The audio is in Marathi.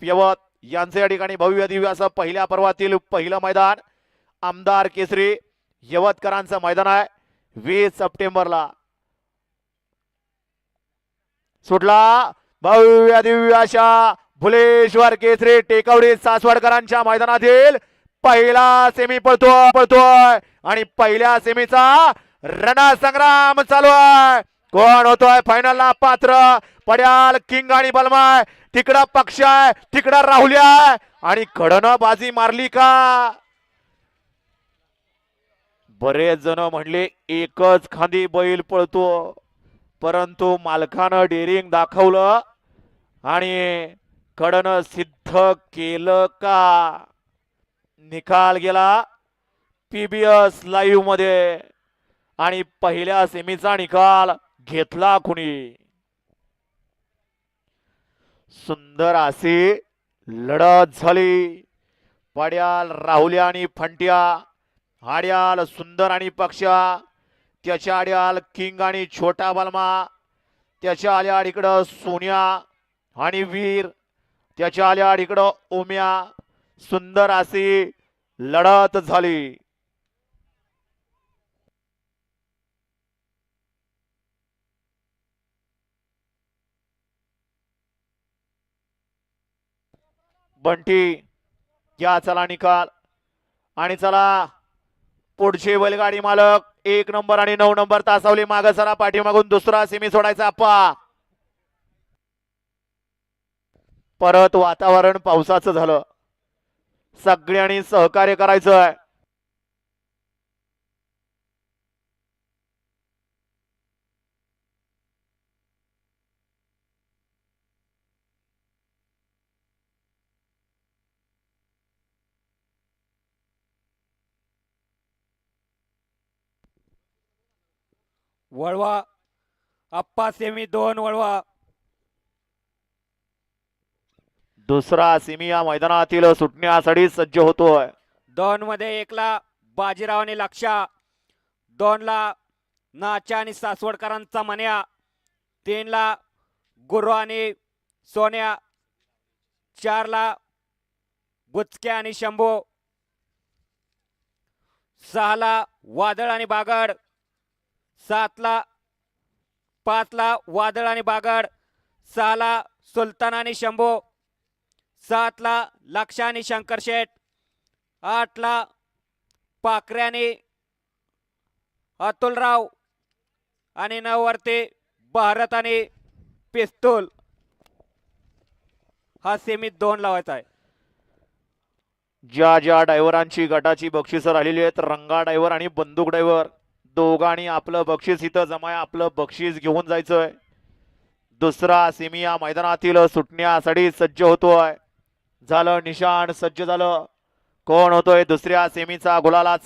यवत यांचे या ठिकाणी भव्य दिव्य असं पहिल्या पर्वातील पहिलं मैदान आमदार केसरी यवतकरांचं मैदान आहे 20 सप्टेंबरला सुटला भव्य दिव्य अशा भुलेश्वर केसरी टेकवडी सासवडकरांच्या मैदानातील पहिला सेमी पळतोय आणि पहिल्या सेमीचा रणसंग्राम चालू आहे। कोण होतोय फायनलला पात्र पड्याल किंग आणि बलमाय तिकडं पक्ष आहे तिकडं राहुल्या आणि कडनं बाजी मारली का बरेच जण म्हणले एकच खांदी बैल पळतो परंतु मालकानं डेअरिंग दाखवलं आणि कडनं सिद्ध केलं का निकाल गेला पीबीएस लाईव्ह मध्ये आणि पहिल्या सेमीचा निकाल घेतला कुणी सुंदर अशी लढत झाली पड्याल राहुल्या आणि फंट्या आड्याल सुंदर आणि पक्षा त्याच्या आड्याल किंग आणि छोटा बलमा त्याच्या आल्याड इकडं सोन्या आणि वीर त्याच्या आल्याड इकडं ओम्या सुंदर अशी लढत झाली। बंटी या चला निकाल आणि चला पुढचे बैलगाडी मालक 1 नंबर आणि 9 नंबर तासावली मागे सरा पाठीमागून दुसरा सेमी सोडायचा आप्पा परत वातावरण पावसाचं झालं सगळ्यांनी सहकार्य करायचं आहे। वळवा आप्पा सेमी 2 वळवा दुसरा सेमी या मैदानातील सुटण्यासाठी सज्ज होतोय 2 मध्ये 1 ला बाजीराव आणि लक्षा 2 ला नाचा आणि सासवडकरांचा मन्या 3 ला गुरु आणि सोन्या 4 ला बुचक्या आणि शंभू 6 ला वादळ आणि बागड 7 ला 5 ला वादळ आणि बागड 6 ला सुलतान आणि शंभू 7 ला लक्षा आणि शंकर शेठ 8 ला पाखरे आणि अतुलराव आणि 9 वरती भारत आणि पिस्तूल हा सेमी 2 लावायचा आहे। ज्या ड्रायव्हरांची गटाची बक्षीस राहिलेली आहेत रंगा ड्रायव्हर आणि बंदूक ड्रायव्हर दोघांनी आपलं बक्षीस इथं जमाय आपलं बक्षीस घेऊन जायचंय। दुसरा सेमी या मैदानातील सुटण्यासाठी सज्ज होतोय झालं निशाण सज्ज झालं कोण होतोय दुसऱ्या सेमीचा गुलालाचा